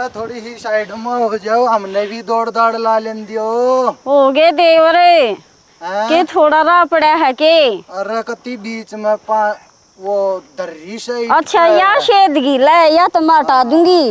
थोड़ी ही साइड में हो जाओ, हमने भी दौड़ दाड़ ला लेन दियो। हो गए देवरे के थोड़ा रहा पड़ा है के। अरे कति बीच में वो दर्री से। अच्छा या शेद गीला है या तो मैं हटा दूंगी।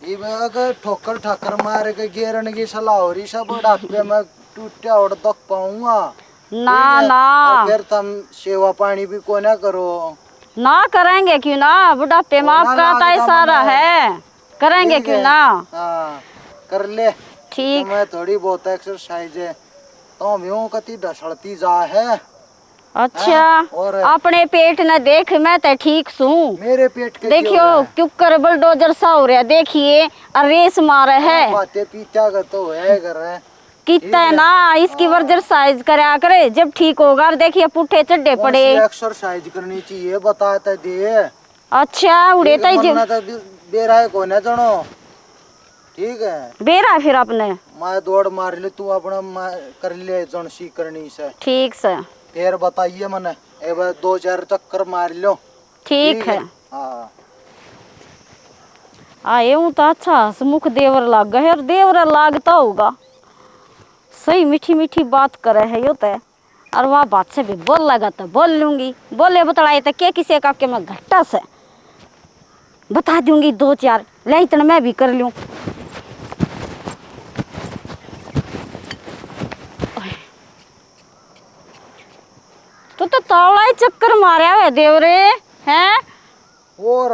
ये अगर ठोकर ठाकर मार के गिरने की सलाह हो रही सब बुढ़ापे में टूटा और तक पाऊंगा ना ना। फिर तुम सेवा पानी भी को ना करो। ना करेंगे क्यों ना, बुढ़ापे में आपका तो सारा है, करेंगे क्यों ना। हाँ कर ले ठीक। मैं थोड़ी बहुत एक्सरसाइज है तो यूं कति डसड़ती जा है। अच्छा और अपने पेट न देख, मैं तो ठीक सूं। मेरे पेट के देखियो क्योंकर बुलडोजर सा हो रहा, देखिए रेस मारे है। बातें पीछा कर तो है कर कितना है ना, इसकी एक्सरसाइज करा करे जब ठीक होगा। और देखिए पुट्ठे चड्डे पड़े। एक्सरसाइज करनी चाहिए बताता दे। अच्छा उड़े तो बेरा है कोने जनो, ठीक है बेरा फिर अपने मैं दौड़ मार ले तू अपना कर ले जन सी करनी से। ठीक से फिर बताइए मने एक बार 2-4 चक्कर मार लो। ठीक है। हाँ आए हूँ तो अच्छा मुख देवर लाग गए और देवर लागता होगा सही, मीठी मीठी बात करे है यो तो। और वह बात से भी बोल लगा तो बोल लूंगी, बोले बतलाए तो क्या किसी का के मैं घट्टा से बता दूंगी 2-4 ले इतना मैं भी कर लूं। तो तावड़ा ही चक्कर मारा है देवरे हैं। और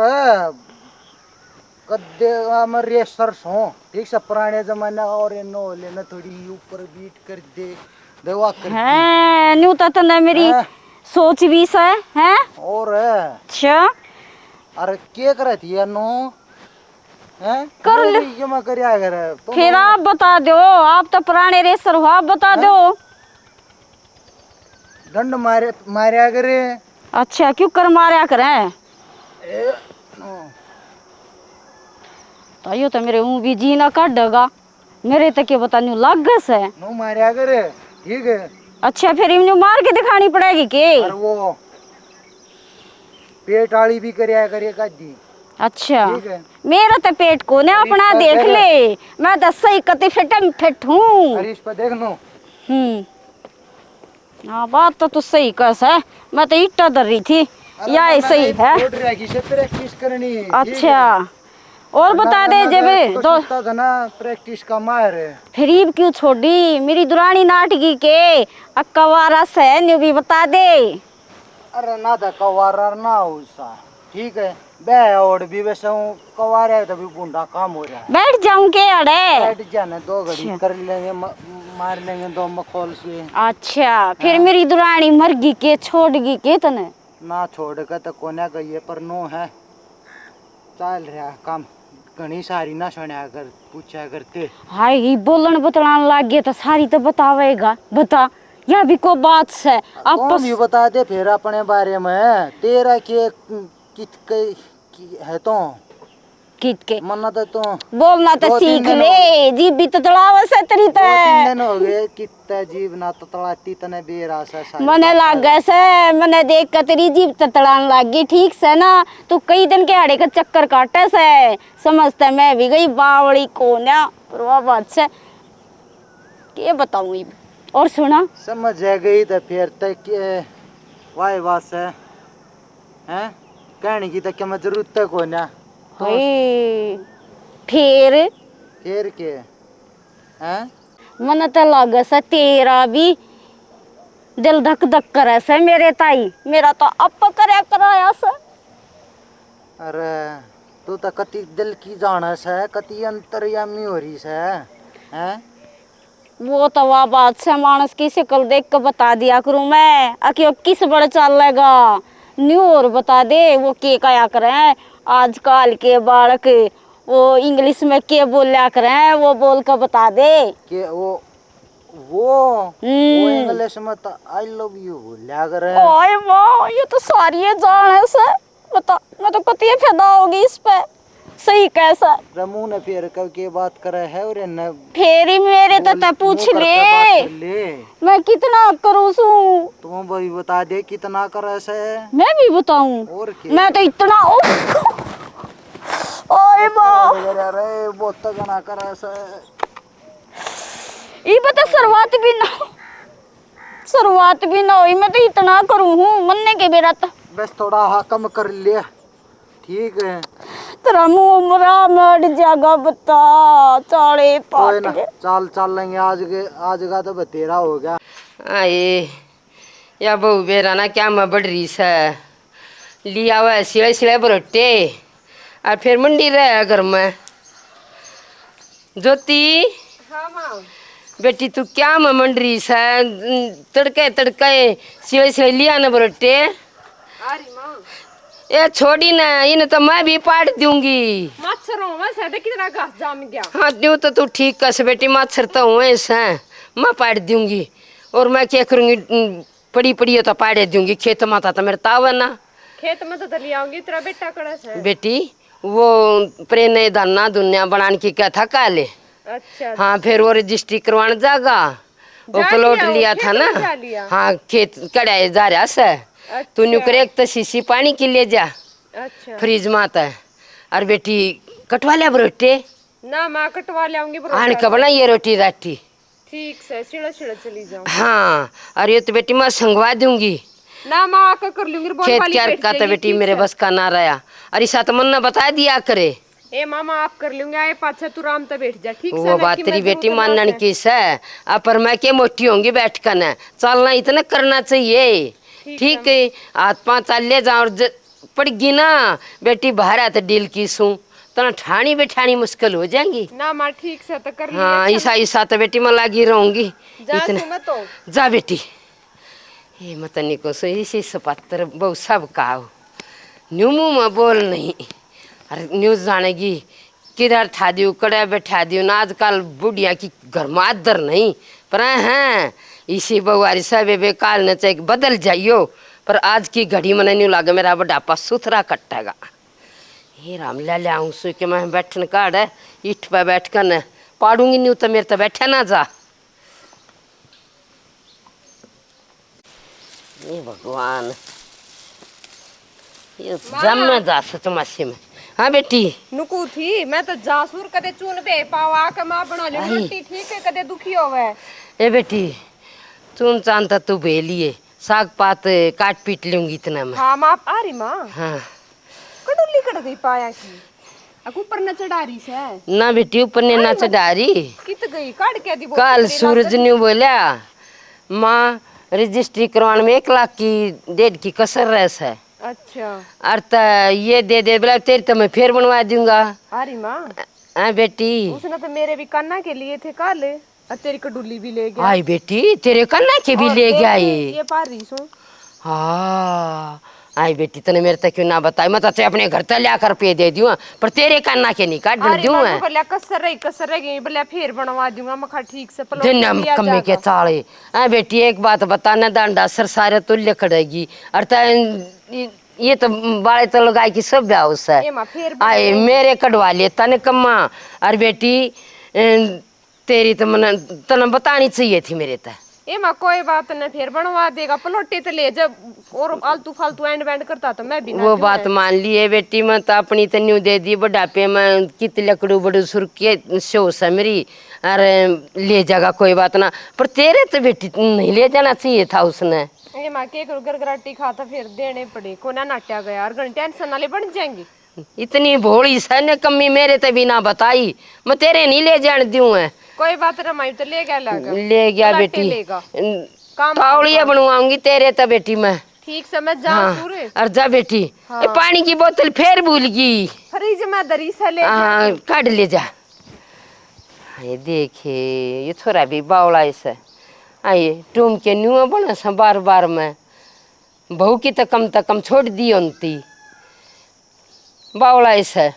कद्दे मरे सरसों ठीक से पुराने जमाने और नो लेना थोड़ी ऊपर बीट कर दे देवा कर हैं न्यू तो ना मेरी सोच भी से हैं। और अच्छा अरे क्या करे थी नो हैं कर ले क्यों मैं करया कर तो फिर आप बता दो, आप तो पुराने रेसर हो, आप बता दो। दंड मारे करे। अच्छा क्यों कर मारा करें तो यो तो मेरे ऊँ भी जीना काटेगा मेरे तक के बता न्यू लागस है नो मारिया करे ठीक है। अच्छा फिर इन्हें मार के दिखानी पड़ेगी के। और वो पेट आली भी करया करे काटी। अच्छा मेरा तो पेट को ने अपना देख ले, मैं तो सही कति फिटम फिट हूँ। इस पर देख लो। हाँ बात तो तू सही कस है, मैं तो ईटा दर रही थी या ऐसे ही है। प्रैक्टिस करनी है। अच्छा और बता दे जब तो ना प्रैक्टिस का मार है। फिर क्यों छोड़ी मेरी दुरानी नाटकी के अक्कावारा से न्यू भी बता दे। अरे ना था कवारा ना उसा ठीक है बे और भी वैसे कवार है तभी गुंडा काम हो रहा है। बैठ जाऊं के अड़े बैठ जाने 2 घड़ी कर लेंगे मार लेंगे 2 मखौल से। अच्छा फिर मेरी दुरानी मरगी के छोड़गी के तने ना छोड़ के तो कोने गई पर नो है चल रहा काम घनी सारी ना सुना कर पूछा करते। हाय ही बोलन बतलान लाग गए तो सारी तो बतावेगा बता या भी को बात से आपस भी बता दे फिर अपने बारे में तेरा के कित है तो कित के मन्ना तो बोलना तो सीख ले जीभ भी तो तड़ाव से तरी ते 2-3 दिन हो गए कितना जीभ ना तो तड़ाती तने बेरास है मने लाग गए से मने देख के तेरी जीभ तो तड़ान लाग गई ठीक से ना। तू कई दिन के आड़े का चक्कर काटे से समझते मैं भी गई बावड़ी को ना परवा बात से के बताऊं। और सुना समझ गई तो फिर तक वाई बात है हैं कहने की तक मैं जरूरत है को ना फिर के हैं मन तो लगे से तेरा भी दिल धक धक करे से मेरे ताई मेरा तो अप करे कराया से। अरे तू तो कति दिल की जानस है कति अंतर्यामी हो रही से हैं। वो तो वह बात से मानस की शक्ल देख कर बता दिया करूं मैं अक्यों किस बड़े चलेगा न्यू और बता दे वो के क्या करें आजकल के बालक वो इंग्लिश में के बोला करें वो बोल कर बता दे कि वो इंग्लिश में तो आई लव यू बोला करे। ओए वाह ये तो सारी जान है से बता मैं तो कती फायदा होगी इस पे सही कैसा रमू ने फिर कब के बात करे है और न फेरी मेरे तो पूछ ले मैं कितना करूँ सू तुम भी बता दे कितना करे से मैं भी बताऊं और मैं तो इतना ओए बा अरे बहुत तक ना कर ऐसा। ये बता शुरुआत भी ना हुई, मैं तो इतना करूँ हूँ मरने के बेरा तो। बस थोड़ा हाँ कम कर लिया, ठीक है। तेरा मुंह मरा मर जाएगा बता, चाले कोई पाट ना, के। चल लेंगे आज का तो बतेरा हो गया। आए या बहू बेरा ना क्या मैं बढ़ रही से लिया हुआ सिले सिले बरोटे और फिर मंडी रहे घर में। ज्योति हाँ माँ। बेटी तू क्या मैं मंड रही से, तड़के तड़के सिले सिले लिया ना बरोटे। आ रही माँ। ये छोड़ी ना, इन्हें तो मैं भी पाट दूंगी। मच्छरों में से कितना घास जाम गया। हाँ यूँ तो तू ठीक कस बेटी, मच्छर तो हुए से मैं पाट दूंगी। और मैं क्या करूँगी, पड़ी पड़ी हो तो पाड़े दूंगी। खेत माता तो मेरे ताव है ना। खेत में तो दली आऊंगी, तेरा बेटा कड़स है। बेटी वो प्रेने दाना दुनिया बनाने की क्या था काले। अच्छा। हाँ फिर वो रजिस्ट्री करवाने जागा, वो जा प्लॉट लिया, वो लिया था खेत ना। में जा लिया। हाँ खेत कड़ाए जा रहा से। तू न्यू करे एक तो शीशी पानी की ले जा अच्छा। फ्रिज माता है। और बेटी कटवा लिया रोटी। ना माँ कटवा ले आऊंगी आने का बना ये रोटी राटी। ठीक से छिड़ा छिड़ा चली जाऊँ। हाँ और ये तो बेटी मैं संगवा दूंगी। ना माँ आकर कर लूंगी, बोल खेत वाली क्या पेट का तो जाएगी, बेटी ठीक मेरे से। बस का ना रहा। अरे साथ मन ने बता दिया करे। ए मामा आप कर लूंगे, आए पाछे तू राम तो बैठ जा, ठीक से। वो बात तेरी बेटी मानने की से। अब पर मैं क्या मोटी होंगी बैठ कर न, चलना इतना करना चाहिए। ठीक है हाथ पाँव चल ले जाओ और पड़गी ना बेटी बाहर आते डील की सू तो ठाणी बैठानी मुश्किल हो जाएंगी। ना माँ ठीक से तो कर हाँ लिया। ईसा तो बेटी मैं लगी रहूंगी इतना। तो जा बेटी ये मत निको सो इसी सपत्तर बहु सब का न्यू मुँह में बोल नहीं। अरे न्यूज जानेगी किधर ठा दियो कड़े बैठा दियो ना। आजकल बुढ़िया की घर में आदर नहीं पर हैं इसी बहुआरी सब बेकाल न चाहिए बदल जाइयो। पर आज की घड़ी में नहीं लगे मेरा बुढ़ापा सुथरा कटेगा। हे राम ले ले आऊँ सो के मैं बैठन काट है ईट पर बैठ कर न पाड़ूंगी न्यू तो मेरे तो बैठे ना जा। ये भगवान ये जम में जा सच मासी में। हाँ बेटी नुकू थी मैं तो जासूर कदे चून बे पावा के मां बना ले रोटी, ठीक है कदे दुखी होवे। ए बेटी चुन चांद तो तू भेलिए साग पात काट पीट लूंगी इतना में। हाँ मां आ रही मां। हाँ कड़ुली कड़ गई पाया की अकू पर न चढ़ा रही से ना बेटी ऊपर ने ना चढ़ा रही। कित गई काट के दी वो कल सूरज ने बोला माँ रजिस्ट्री करवाने में 1 लाख की 1.5 की कसर रह है। अच्छा अर्थ ये दे बोला तेरी तो मैं फिर बनवा दूंगा। आ रही मां। हाँ बेटी उसने तो मेरे भी कान्ना के लिए थे कल, और तेरी कड़ुली भी ले गया। आई बेटी तेरे कन्ना के भी ले गया ये पार रही सो। हाँ आई बेटी तने मेरे तक क्यों ना बताई मैं तो अपने घर तक लिया कर पे दे दूँ पर तेरे कान्ना के नहीं काट दूँ है। बोलिया कसर रही बोलिया फिर बनवा दूंगा। मखा ठीक से दिन कमी के चाले। हाँ बेटी एक बात बताना डांडा सर सारे तुल्य खड़ेगी और ये तो बाड़े तो लगाई की सब ब्याह है। आए मेरे कटवा लिए तने कम्मा। और बेटी तेरी तो मन तने बतानी चाहिए थी मेरे तक। ए मां कोई बात नहीं, फिर बनवा देगा पलोटे तो ले जब और आलतू फालतू एंड बैंड करता तो मैं भी ना वो बात मान ली है बेटी मैं तो अपनी तो न्यू दे दी बुढ़ापे में कित लकड़ू बड़ू सुर के शोस है मेरी। अरे ले जाएगा कोई बात ना पर तेरे तो बेटी नहीं ले जाना चाहिए था उसने। ये मां के गरगराटी खाता फिर देने पड़े को ना नाट्या गया और घंटे टेंशन वाले बन जाएंगी। इतनी भोली सैन्य कमी मेरे तो बिना बताई मैं तेरे नहीं ले जाने दूं है। कोई बात रमाई तो ले गया ले गया बेटी तावड़िया बनवाऊंगी तेरे तो बेटी मैं। ठीक से मैं जा हाँ, और जा बेटी हाँ। ये पानी की बोतल फिर भूल गई फ्रिज में दरी से ले हाँ काट ले जा। ये देखे ये थोड़ा भी बावला ऐसा आइए टूम के न्यू बना सा बार बार में बहू की तो कम छोड़ दी उनती बावला ऐसा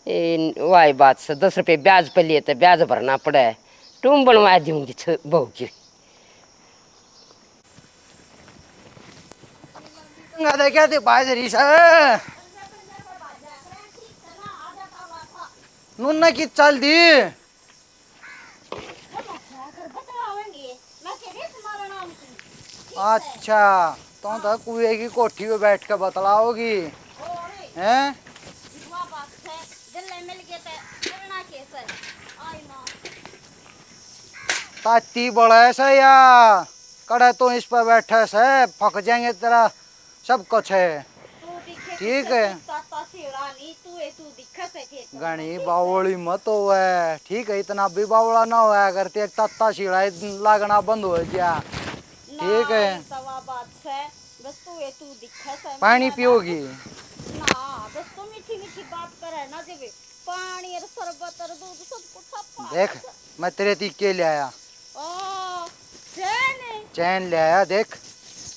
वाई बात से 10 रुपये ब्याज पे लिए तो ब्याज भरना पड़ा है। टूम बनवा दूंगी बहू की। क्या थे बाजरी से नून की चल दी। अच्छा तो कुएं की कोठी पे बैठ के बतलाओगी हैं। ताती बड़ा से या कड़े तो इस पर बैठे से फक जाएंगे तेरा सब कुछ है। ठीक है गणी बावड़ी मत हो है। ठीक है इतना भी बावड़ा ना हो अगर ते तत्ता सीढ़ा लागना बंद हो गया। ठीक है पानी पियोगी ना बस तो मीठी मीठी बात करे ना जब पानी और शरबत और दूध सब कुछ देख मैं तेरे तीके ले आया चैन ले आया देख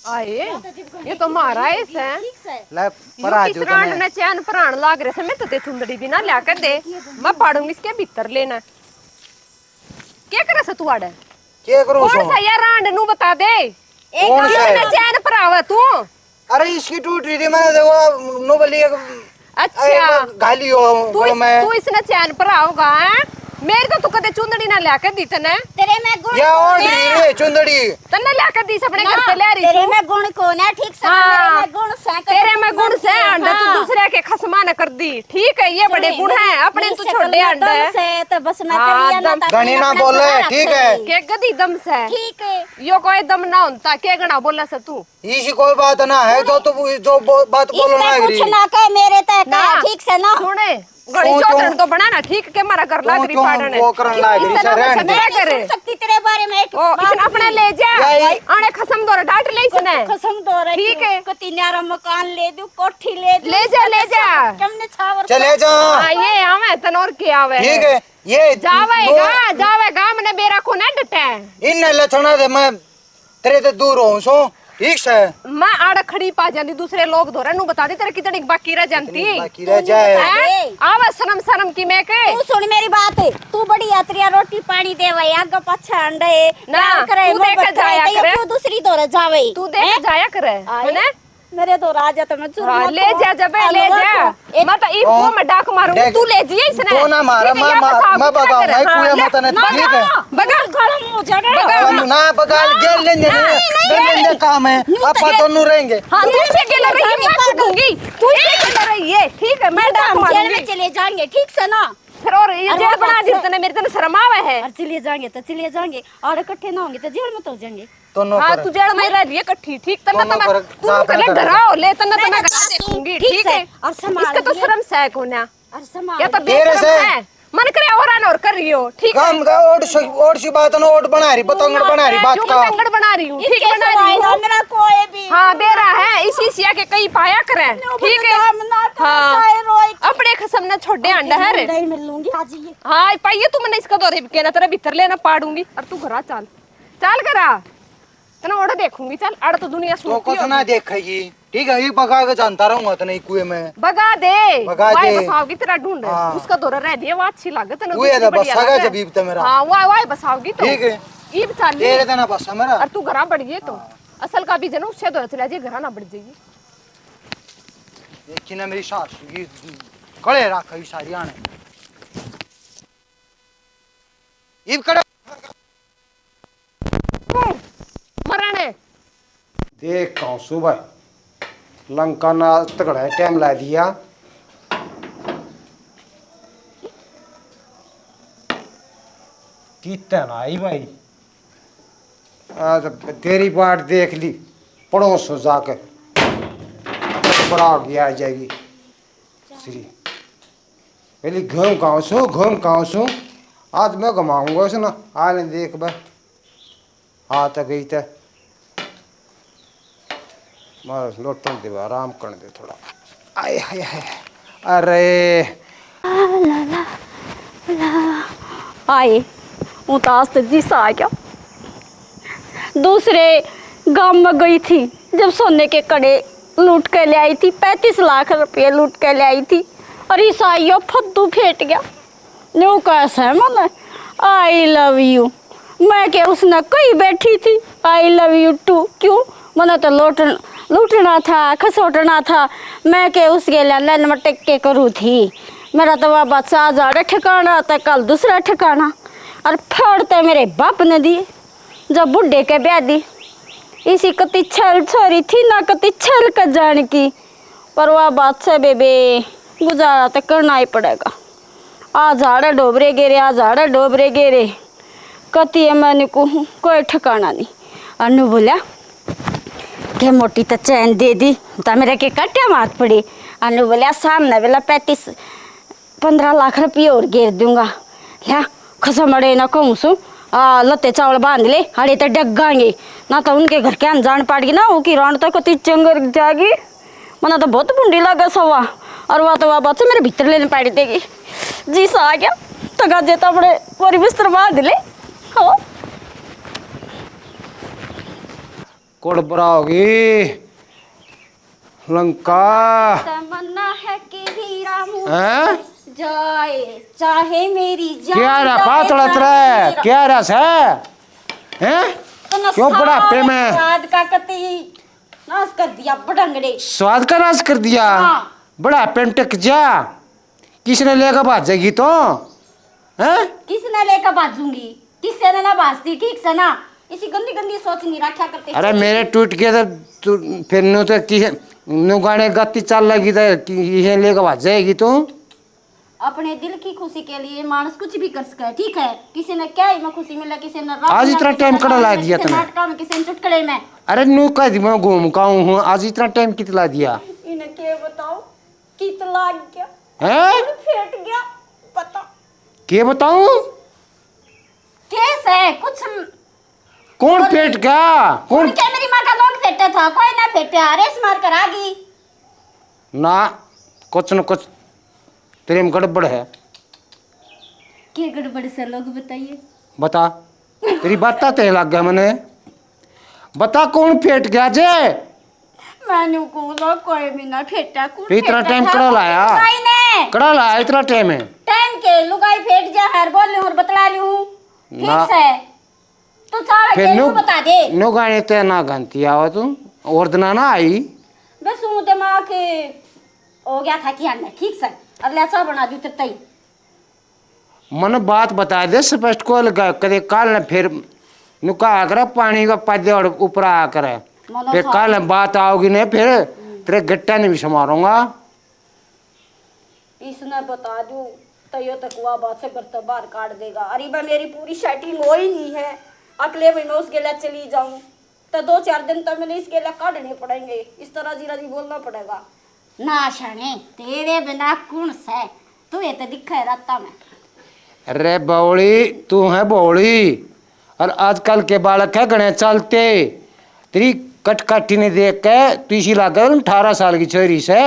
आए ये तो मारा है इसे ले परा जो तने ने चैन प्राण लाग रहे से मैं तो ते चुंदड़ी भी ना ला कर दे मैं पाड़ूंगी इसके भीतर लेना क्या करे से तू आड़े के करो कौन सा यार रांड नु बता दे कौन सा एक चैन परावा तू अरे इसकी टूट रही थी मैंने देखो नो बली अच्छा गाली हो मैं तू इसने चैन पराओगा मेरी तो तू कदे चुंदड़ी ना ला कर दी तने तेरे में गुण या और रे चुंदड़ी तने ला कर दी अपने घर से ले रही तेरे में गुण कौन है ठीक से मेरे में गुण से तेरे में गुण से अंडा तू दूसरे के खसमा न कर दी। ठीक है ये बड़े गुण हैं अपने तू छोड़ दे अंडा से तो बस मैं कर लिया ना गणी ना बोले ठीक है के गदी दम से ठीक है यो कोई दम ना होता के गणा बोला से तू इसी कोई बात ना है जो बात बोलना है कुछ ना कह मेरे तक ठीक से ना सुने गणी चौधरी तो बना ना ठीक के मारा कर लाग रही पाड़ने वो करन लाग रही से रहन दे करे सकती तेरे बारे में एक ओ इसने अपने ले जा आने खसम दो डांट ले इसने कसम दो रही ठीक है कति न्यारा मकान ले दूं कोठी ले दूं ले जा हमने छावर चले जा हां ये आवे तनोर के आवे ठीक है ये जावेगा मैंने बेरा को ना डटे इन लछना दे मैं तेरे से दूर हूं सो ठीक से मैं आड़ खड़ी पा जाती दूसरे लोग धोरे नु बता दे तेरे कितनी बाकी रह जानती बाकी रह जाए आवा शर्म की मैं के तू सुन मेरी बात तू बड़ी यात्रिया रोटी पानी देवे आगे पाछे अंडे ना करे तू देख जाया करे तू दूसरी दौरे जावे तू देख जाया करे है ना मेरे तो राजा तो मैं चुरा ले जा जबे ले जा मैं तो ई को में डाक मारूंगी तू ले जी इसने तो ना मारा मैं बगा मैं कुए मत ने ठीक है बगा गलम हो जाएगा बगा ना बगा गेल लेंगे काम है अपन दोनों रहेंगे हां तू से के लड़ रही मैं कूटूंगी तू से के लड़ रही है ठीक है मैं डाक मारूंगी चले जाएंगे ठीक से ना फिर और ये जेल बना दी तने मेरे तने शर्म आवे है और चले जाएंगे और इकट्ठे ना होंगे तो जेल में तो जाएंगे दोनों हां तू जेल में रह रही है इकट्ठी ठीक तना तना तू करे डराओ ले तना तना करा देखूंगी ठीक है और समाज इसका तो शर्म से कोना और समाज या तो बेशरम है मन करे और कर रही हो ठीक है काम का और सी बात ना ओट बना रही पतंगड़ बना रही बात का पतंगड़ बना रही हूं ठीक है बना रही हूं मेरा कोई भी हां बेरा है इसी सिया के कई पाया करे ठीक है हां अपने खसम ना छोड़े अंडा है रे नहीं मिलूंगी आज ये हां पाइए तू मैंने इसका दौरे के ना तेरा भीतर लेना पाड़ूंगी और तू घरा चल करा तना ओड़ा देखूंगी चल अड़ तो दुनिया तो सुनती कुछ ना देखेगी ठीक है ये बगा के जानता रहूंगा तो नहीं कुएं में बगा दे बगा वाई दे। बसाओगी तेरा ढूंढ हाँ। उसका दौरा रह दिया वो अच्छी लागत है कुएं तो बसागा जब ईब तो मेरा हां वाई बसाओगी तो ठीक है ईब चल तेरे तो ना बसा मेरा और तू घरा बढ़ गई तो असल का भी जन उससे दौरा चला जे घरा ना बढ़ जाएगी देखी ना मेरी सास की कड़े रखी सारी आने ईब कड़े मराने देख कहूँ सुबह लंका ना तगड़ा टाइम ला दिया कितन आई भाई आज तेरी बाट देख ली पड़ोस हो जाकर बड़ा गया आ जाएगी श्री पहले घूम गाँव सो आज मैं घुमाऊंगा उसे ना आ ले देख बा आ तो गई तो मार लोटन दे आराम करने दे थोड़ा आए हाय हाय अरे आए उतास तो जिस आ गया दूसरे गांव में गई थी जब सोने के कड़े लूट के ले आई थी 35 लाख रुपए लूट के ले आई थी और इस आइयो फद्दू फेंट गया न्यू कैसे है मन आई लव यू मैं क्या उसने कही बैठी थी आई लव यू टू क्यों मैंने तो लूटना था खसोटना था मैं के उसके लिए लाइन में टेक के करूँ थी मेरा तो वह बच्चा आज आड़े ठिकाना था कल दूसरा ठिकाना और फड़ते मेरे बाप ने दिए जब बुढ़े के ब्याह दी इसी कति छल छोरी थी ना कति छल कर जान की पर वह बात से बेबे गुजारा तो करना ही पड़ेगा आज आड़े डोबरे गेरे कती है मैंने को कोई ठिकाना नहीं। अनु बोला के मोटी तो चैन दे दी तो मेरे के कट्टे मार पड़ी। अनु बोला सामने वाला 15 लाख रुपये और गिर दूंगा। ल्या खसमड़े ना कहूँ सू लत्ते चावल बांध ले हड़े तो डगाएंगे ना तो उनके घर के अनजान पाड़गी ना वो की रान तो कती चंगर जाएगी। मना तो बहुत बुंडी लगा सवा और वह तो वह बात से मेरे भीतर लेने पाड़ी देगी। जी सा आ गया तो गाजे तो अपने पूरी बिस्तर बांध ले। हो कोड़ बरा होगी लंका। तमन्ना है कि हीरा हैं? जाए चाहे मेरी जान क्या रहा जाए, पातला चाहे तरे मेरा- क्या रस है हैं? तो ना क्यों बुढ़ापे में स्वाद का कती नाश कर दिया बडंगड़े। स्वाद का नाश कर दिया। हाँ। बड़ा पेंटक जा किसने लेकर भाजेगी तो हैं? किसने लेकर बाजूंगी किससे ना बाजती ठीक से ना इसी गंदी गंदी सोच नहीं रखा करते। अरे मेरे टूट गया तो तू फिर नु तो की नु गाने गति चल लगी तो ये लेकर भाजेगी तो। अपने दिल की खुशी के लिए मानस कुछ भी कर सके ठीक है। किसी ने क्या में खुशी मिला किसी ने रात आज में, इतना किसी टाइम ने कड़ा गाने ला में, दिया किसी ने तूने? नाटका में किसी ने चुटकुले में। अरे नु कह दी मैं घूम काऊ हूँ आज इतना टाइम कितना दिया इन्हें क्या बताओ कित लाग गया है फेट गया पता के बताऊं केस है कुछ कौन पेट का कौन क्या मेरी माँ का लोग फेंटा था कोई ना फेंटा रेस मार कर आ गई। ना कुछ न कुछ तेरे में गड़बड़ है। क्या गड़बड़ से लोग बताइए। बता तेरी बात ते लग गया मैंने बता कौन पेट गया जे मैंने को लोग कोई भी ना फेंटा फिर इतना टाइम कड़ा लाया कड़ा लाया इतना टाइम है टाइम के लुगाई फेंट जा हर बोल और बतला लूं ना। ठीक है तू चाहे फिर के नु बता दे नु गाने ते ना गंती आवा तू और दिना ना आई बस हूं दिमाग हो गया था कि हमने ठीक से अगला सा बना दूं तई मन बात बता दे स्पष्ट को लगा कदे काल न फिर नुका कर पानी का पद और ऊपर आ कर फिर कल बात आओगी नहीं फिर तेरे गट्टा नहीं भी समारूंगा। इसने बता दूं तयो तक हुआ बात से करता बाहर काट देगा। अरे बा मेरी पूरी सेटिंग हो ही नहीं है अगले महीने उसके लिए चली जाऊं तो 2-4 दिन तक मैंने इसके लिए काटने पड़ेंगे। इस तरह जीरा जी बोलना पड़ेगा ना शने तेरे बिना कौन से तू ये तो दिखा है रास्ता में। अरे बौड़ी तू है बौड़ी और आजकल के बालक है गणे चलते तेरी कटकाठी ने देख के तू इसी लागा 18 साल की छोरी से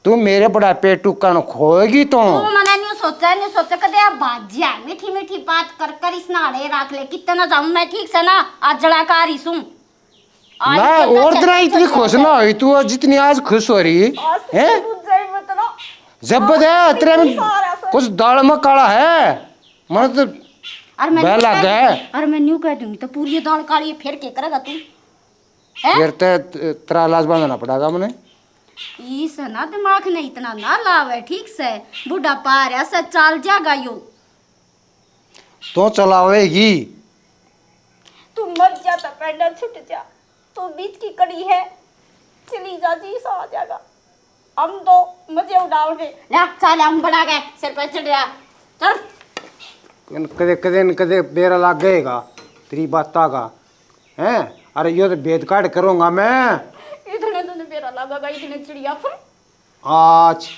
तू मेरे बड़ा पेट टुकन खोएगी तो मैंने नहीं सोचा कदे आप बाजिया मीठी मीठी बात कर कर इस नाड़े रख ले कितना जाऊं मैं ठीक से ना आज जड़ाकारी सुन मैं और तरह इतनी खुश ना हुई तू जितनी आज खुश हो रही है जब है तेरे में कुछ दाल में काला है मन तो बह लग गया और मैं न्यू कह दूंगी तो पूरी दाल काली फिर के करेगा तू फिर तो तेरा इलाज बांधना पड़ेगा मैंने इस ना दिमाग ने इतना ना लावे ठीक से बुढ़ा पार ऐसा चाल जागा यो तो चलावेगी तू मत जा तो पैडल छूट जा तो बीच की कड़ी है चली जा जी सा आ जाएगा हम तो मजे उड़ाओगे ले चल हम बना गए सिर पर चढ़ जा चल कदे कदे न कदे बेरा लग गएगा तेरी बाता का हैं। अरे यो तो भेद काट करूंगा मैं इतने तो मेरा लगेगा इतने चिड़िया फिर आज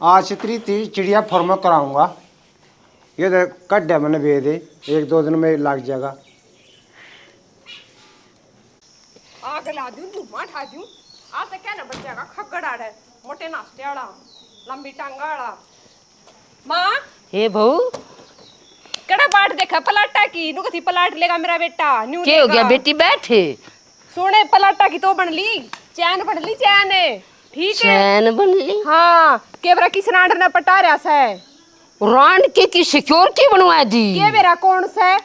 आज तेरी चिड़िया फॉर्म कराऊंगा ये तो कट दे मैंने भेज दे 1-2 दिन में लग जाएगा। आग ला दूं धुआं ठा दूं आज तक क्या ना बच्चा का खगड़ा है मोटे नाश्ते वाला लंबी टांगा वाला माँ हे बहू कड़ा बाट देखा पलाटा की नु कथी पलाट लेगा मेरा बेटा न्यू क्या हो गया बेटी बैठे सोने पलाटा की तो बन ली चैन ठीक है चैन बन ली हाँ केवरा किस रांड ने पटा रहा है रांड की सिक्योरिटी बनवा दी के मेरा कौन सा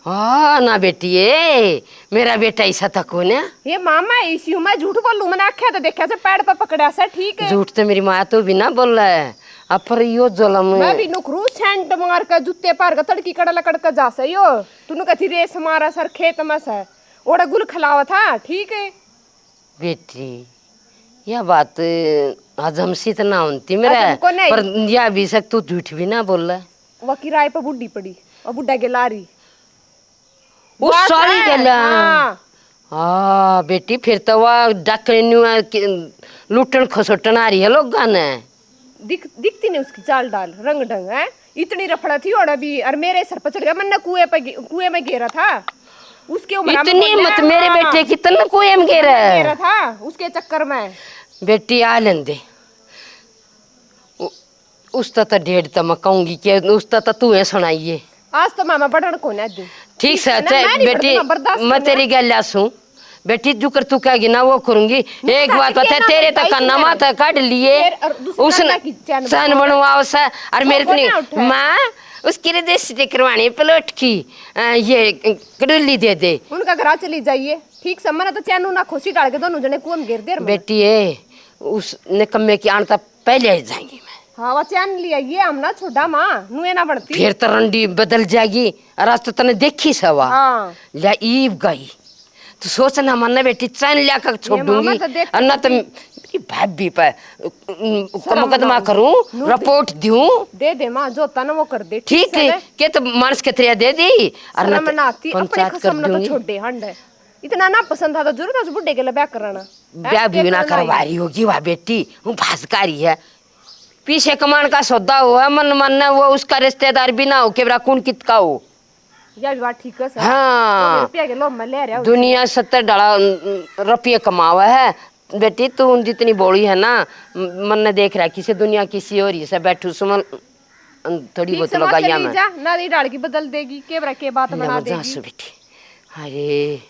हाँ ना बेटी ये मेरा बेटा ऐसा था कौन है ये मामा इसी मैं झूठ बोलूं मैंने आख्या तो देखा से पैर पर पकड़ा सा ठीक है झूठ तो मेरी माँ तो भी ना बोल रहा है अब पर यो जलम मैं भी नुकरू सेंट मार कर जूते पार का तड़की कड़ा लकड़ का जा सही हो तूने कथी रेस मारा सर खेत में से ओड़ा गुल खिलावा था ठीक है बेटी यह बात हजम सी तो ना होती मेरा तुमको नहीं। पर यह भी सक तू झूठ भी ना बोल रहा वो किराए पे बुढ़ी पड़ी और बुढ़ा के लारी उस बात साली है, के ला हाँ। हाँ बेटी फिर तो वह डाकरे लुटन खसोटन आ रही है लोग गाने दिखती नहीं उसकी चाल डाल रंग ढंग है। इतनी रफड़ा थी और अभी और मेरे सर पर चढ़ गया। मैंने कुएं में गिरा था उसके उम्र में इतनी बोले, मत मेरे हाँ, बेटे कितना कोई हम गिरा गिरा था उसके चक्कर में। बेटी आ लेंदे उसता तो ढेर तो मैं कहूंगी कि उसता तो तू है सुनाइए। आज तो मामा बढ़न को ना दी ठीक से ना, मैं नहीं बेटी बढ़ती, बर्दाश्त मैं करना। तेरी गल लासू बेटी जो कर तू कहेगी ना वो करूंगी। एक बात बता तेरे तो कन्ना माथा काट लिए उसने सन बनवाओ सा और मेरे तो माँ उसकी रजिस्ट्री करवानी प्लॉट की ये कडुल्ली दे दे उनका घर चली जाइए। ठीक से मैंने तो चैनू ना खुशी डाल के दोनों जने कुएं में गिर दे। बेटी है उस निकम्मे की आने पहले आ जाएंगी मैं। हाँ वो चैन लिया ये हम ना छोड़ा माँ नुए ना बढ़ती फिर तो रंडी बदल जाएगी और आज तो तने देखी सवा हाँ। ल्या ईब गई तो सोचना मन बेटी चैन लिया कर छोड़ दूंगी और ना तो मेरी भाभी पे मुकदमा करूं रिपोर्ट दूं दे माँ जो होता ना वो कर दे। ठीक है के तो मानस के त्रिया दे दी और ना मनाती अपने पंचायत कर खसम ना तो दूंगी। छोड़ दे हंड इतना ना पसंद था तो जरूरत है उस बुड्ढे के लिए ब्याह कराना। ब्याह भी ना करवारी होगी वह बेटी वो भासकारी है पीछे कमान का सौदा हुआ मन मन वो उसका रिश्तेदार भी ना हो के बरा कौन कित का हो। यह भी बात ठीक है सर। हाँ रुपया के लोभ में ले रहा दुनिया 70 डाला रुपये कमावा है बेटी तू जितनी बोली है ना मन ने देख रहा किसी दुनिया किसी और ही से बैठू सुमन थोड़ी बहुत लगाइया मैं ना दी डाल की बदल देगी के बरा के बात बना देगी। बेटी अरे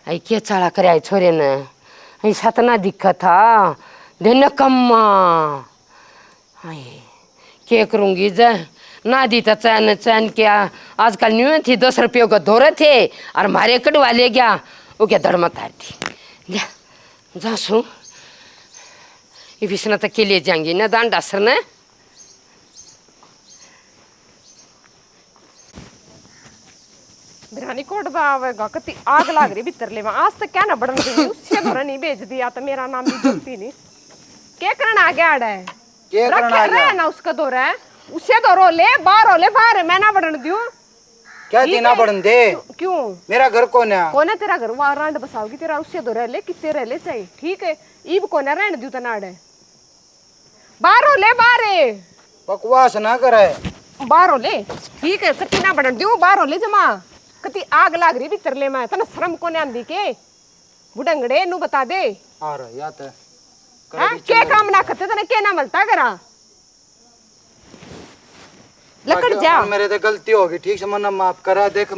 आई क्या चाला करे छोरे ने ऐसा तो ना दिक्कत था दिन कम्मा क्या करूंगी जा ना दी तो चैन चैन क्या आजकल न्यू थी 10 रुपयों का धोरे थे और मारे कटवा ले गया वो क्या धड़ मत थी ले जा सू ये विष्णु तक के लिए जाएंगे ना दान डासर ने बिरानी कोट बावेगा कति आग लाग रही भीतर ले आज तक क्या ना बढ़न गई उससे धोरा नहीं भेज दिया तो मेरा नाम भी जोती नहीं क्या करना आ गया है क्या करना आ गया ना उसका धोरा है उससे धोरो ले बाहर मैं ना बढ़न दूं क्या देना बढ़न दे क्यों मेरा घर कौन है तेरा घर वहां रांड बसाओगी तेरा उससे धोरा ले कितने रह ले चाहिए ठीक है ईब कोने रहने दूं तनाड़े बाहर बकवास ना करे बाहर ले ठीक है कति ना बढ़न दूं बाहर ले जमा कति आग लाग रही भीतर ले मैं तना शर्म कोने आंदी के बुडंगड़े नु बता दे आ रहा या तो के काम ना करते तने के ना मिलता करा लकड़ जा मेरे तो गलती होगी ठीक से मना माफ करा देख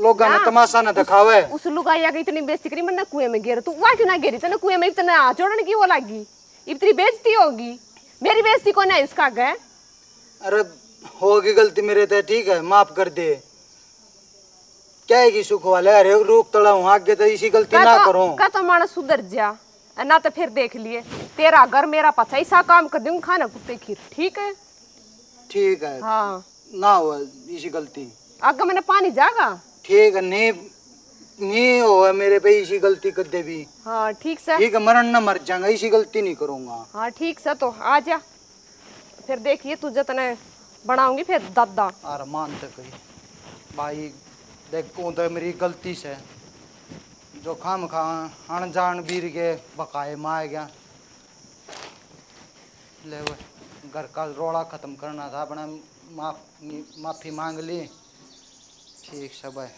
लोग ना तमाशा ना दिखावे उस लुगाइया की इतनी बेइज्जती करी मैंने कुएं में गिर तू वहां क्यों ना गिरी तने कुएं में इतना हाथ जोड़ने की वो लगी इतनी बेइज्जती होगी मेरी बेइज्जती को नहीं उसका गए अरे होगी गलती मेरे तो ठीक है माफ कर दे क्या है कि सुख वाले अरे रूप तड़ा हूँ आगे तो इसी गलती ना करो का तो मानस सुधर जा ना तो फिर देख लिए तेरा घर मेरा पाछा ऐसा काम कर दूंगा खाना कुत्ते खीर ठीक है ठीक है हाँ ना हुआ इसी गलती आगे मैंने पानी जागा ठीक है नहीं हो मेरे पे इसी गलती कर दे भी हाँ ठीक से ठीक है मरण ना मर जाऊंगा इसी गलती नहीं करूंगा हाँ ठीक से तो आ जा फिर देखिए तुझे तने बनाऊंगी फिर दादा अरे मान तक भाई देख तो मेरी गलती से जो खाम खा अनजान बीर के बकाए माए गया ले वो घर का रोड़ा खत्म करना था अपना माफी मांग ली ठीक सब है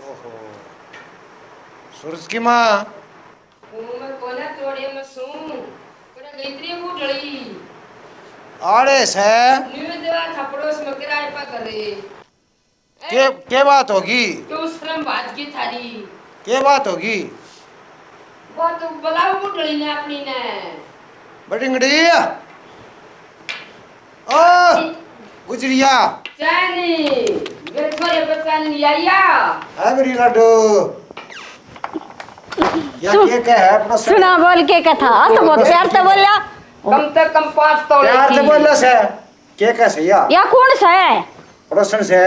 ओहो सूरज की माँ आड़े से के बात होगी के बात होगी बटिंगड़ी ओ गुजरिया है मेरी लड्डू या के है अपना सुना बोल के कथा तो बहुत प्यार से बोला कम से कम 5 तोले प्यार से बोलना से के कैसे या कौन सा है पड़ोसन से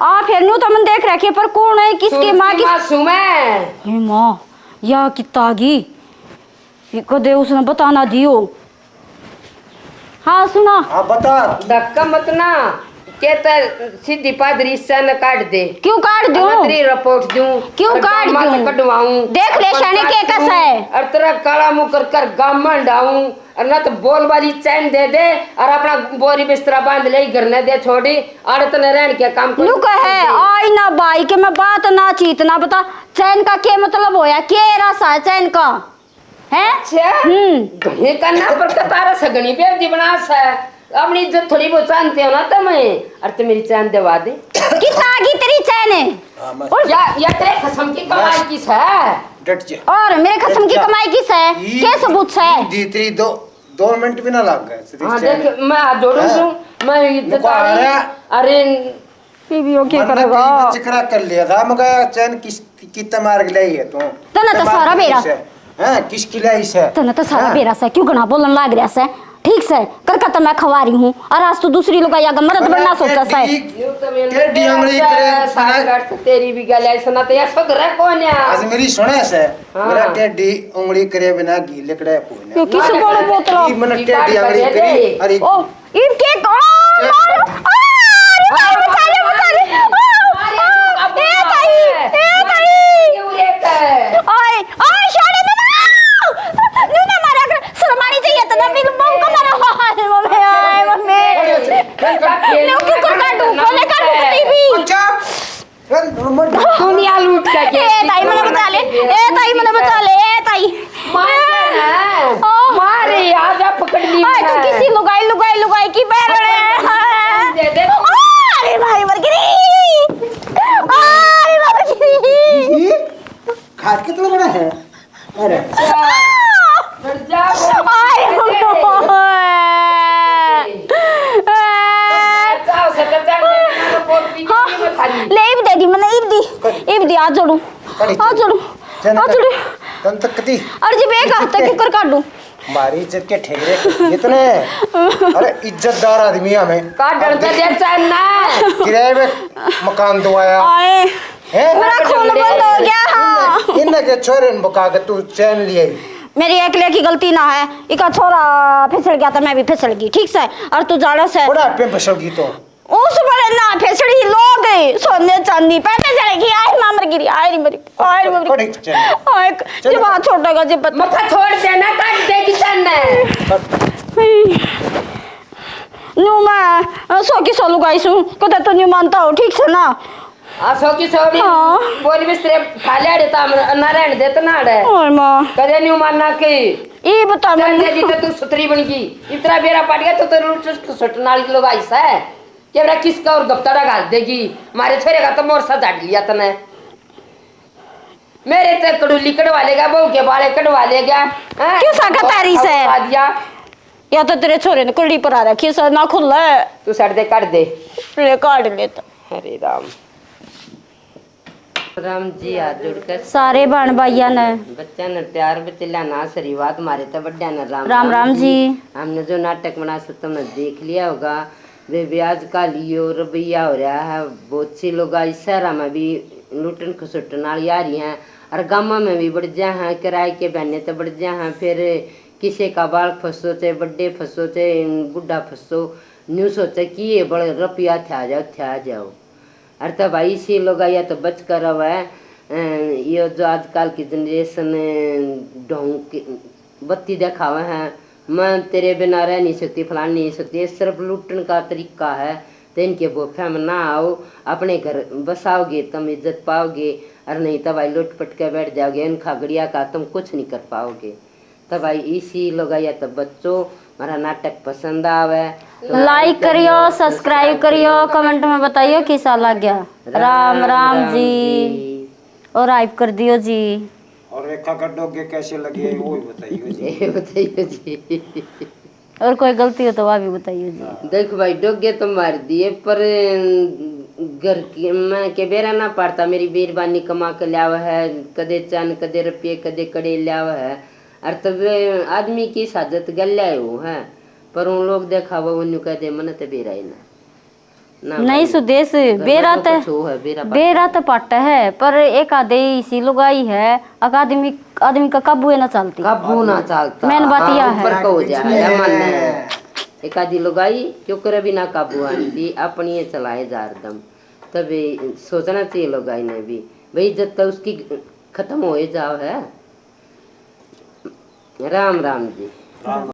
आ फिर नु तो मन देख रखे पर कौन है किसकी माँ की सुमे हे माँ या कितागी कदे उसने बताना दियो। हाँ सुना। हाँ बता। धक्का मत ना कहता सीधी पादरी से न काट दे। क्यों काट दूं? मैं तेरी रिपोर्ट दूं। क्यों और काट गामा दूं? से कटवाऊं। देख ले और शाने के काट कैसा दूं, है। और तेरा काला मुंह कर कर गामा डाऊं और ना तो बोल वाली चैन दे दे और अपना बोरी बिस्तरा बांध ले घर ने दे छोड़ी और तने रहन के काम कर। लुक है आई ना बाई के मैं बात ना चीत ना बता चैन का क्या मतलब होया के रसा है चैन का है। अच्छा घने का ना पर कतारा सगनी बेवदी बना सा अपनी इज्जत थोड़ी बहुत जानते हो ना तुम्हें और तुम मेरी चैन दबा दे। कितना आगी तेरी चैन है या तेरे कसम की कमाई किस है। डट जा। और मेरे कसम की कमाई किस है क्या सबूत है। दीतरी 2 मिनट भी ना लग गए। हाँ देख मैं हाथ जोड़ू हूँ मैं इज्जत अरे बीवियों क्या वरना करेगा। कहीं भी चकरा कर लिया था मगर चैन कितना मार लाई है तू। तना तो सारा बेरा हां किसकी लाई से तना तो सारा बेरा से क्यों गना बोलन लाग रहा से ठीक से करका तो मैं खवा रही हूँ और आज तो दूसरी लोग आया मरद बनना सोचा से टेढ़ी उंगली करे साथ तेरी भी गल ऐसा ना तो यार सुधरे कौन है आज मेरी सुने से मेरा टेढ़ी उंगली करे बिना घी लिकड़े पूने क्यों किस बोलो बोतलो मन टेढ़ी उंगली करी अरे ओ इन के मार अरे बचाले बचाले ए ताई ओए ओए शाने में ना मारा कर शर्मानी चाहिए तो ना बिल बहु का मारा हाय मम्मी आए मम्मी लो क्यों कर काटू बोले काटू टीवी अच्छा दुनिया लूट के ए ताई मने बचा ले ए ताई मने बचा ले ए ताई मार याद आ पकड़ ली ओए तू किसी लुगाई की बैर दे दे अरे भाई मर गई अरे मर गई खाद कितना बड़ा है अरे हट जा ले इब दे दी मैंने इब दी आ जोड़ू तन तक कती और जी बेग हाथ क्यों कर काटूं हमारी इज्जत के ठेगरे इतने अरे इज्जतदार आदमी हमें का डरता जैसा ना किराए में मकान दवाया आए है मेरा खून बंद हो गया हाँ इनके छोरे ने बका के तू चैन लिए मेरी अकेले की गलती ना है इका छोरा फिसल गया था मैं भी फिसल गई ठीक से और तू जाड़ा से बड़ा पे फिसल गई तो उस बड़े ना फिसड़ी लोग सोने चांदी पैसे चढ़ेगी आई मामर गिरी आई मरी आई मरी बड़ी चैन आई जब हाथ छोड़ेगा जब पता मथा छोड़ देना काट देगी चन्ने न्यू मैं सो की सोलू गाइसू कदे तो न्यू मानता हो ठीक से ना आसो की सोबी हाँ। बोली बिस्तरे खाले आड़े ता ना रहन दे तो ना आड़े और मां कदे न्यू मानना की ये बता चल मैं दे दी तू सुतरी बन गई इतना बेरा पट गया तो लूट सुटनाल लोग ऐसा है कि बड़ा किसका और गप्ताड़ा गाल देगी मारे छोरे का तो मोर सा झाड़ लिया तने मेरे ते कड़ूली कड़वा लेगा बहू के बाले कड़वा लेगा क्यों साका तारी से या तो तेरे छोरे ने कुड़ी पर आ रखी सर ना खुला है तू सड़ दे काट दे ले काट लेता हरे राम राम जी हाथ जोड़कर सारे बहन भाइया ने बच्चा ने प्यार बचिला ना सरी बात मारे तो बड्डा ने राम राम जी हमने जो नाटक बना सो तुमने देख लिया होगा वे ब्याज का लियो रवैया हो रहा है बहुत सी लोग इस शहर में भी लुटन खसुटन वाली आ रही हैं और गाँव में भी बढ़ जा हैं किराए के बहने तो बढ़ जा हैं फिर किसी का बाल फंसो चाहे बड्डे फंसो चाहे बुढ़ा फंसो न्यू सोचे कि ये बड़े रुपया थे आ जाओ अरे तो भाई इसी लोग या तो बच कर अब है ये जो आजकल की जनरेशन ढोंग बत्ती दिखावे हैं मैं तेरे बिना रह नहीं सकती फलान नहीं सकती ये सिर्फ लूटने का तरीका है तो इनके बोफे में ना आओ अपने घर बसाओगे तुम इज्जत पाओगे और नहीं तो भाई लुट पट के बैठ जाओगे इन खागड़िया का तुम कुछ नहीं कर पाओगे तो भाई इसी लोग या तो बच्चों हमारा नाटक पसंद आवे लाइक करियो सब्सक्राइब करियो कमेंट में बताइयो कैसा लग गया राम राम जी और हाइप कर दियो जी और रेखा का डोगे कैसे लगे वो भी बताइए जी बताइए जी और कोई गलती हो तो वह भी बताइए जी देख भाई डोगे तो मार दिए पर घर की मैं के बेरा ना पड़ता मेरी बीरबानी कमा के लिया है कदे चन कदे रुपये कदे कड़े लिया है और तब आदमी की साजत गल्या वो है पर उन लोग देखा वो उन्हें कह दे मन तो बेरा ही ना ना नहीं भाई, सुदेश घर में बेरा तो तो कुछ हो है, बेरा बेरा तो पट है पर एक आधे सी लुगाई है आदमी आदमी का काबू है ना चलती काबू ना चलता। मेन बात यह है। ऊपर का हो जाए मन एक आधी लुगाई क्यों करे बिना काबू आती अपनी चलाए जा दम। तभी सोचना चाहिए लुगाई ने भी भाई जब तक उसकी खत्म हो जाओ है। राम राम जी।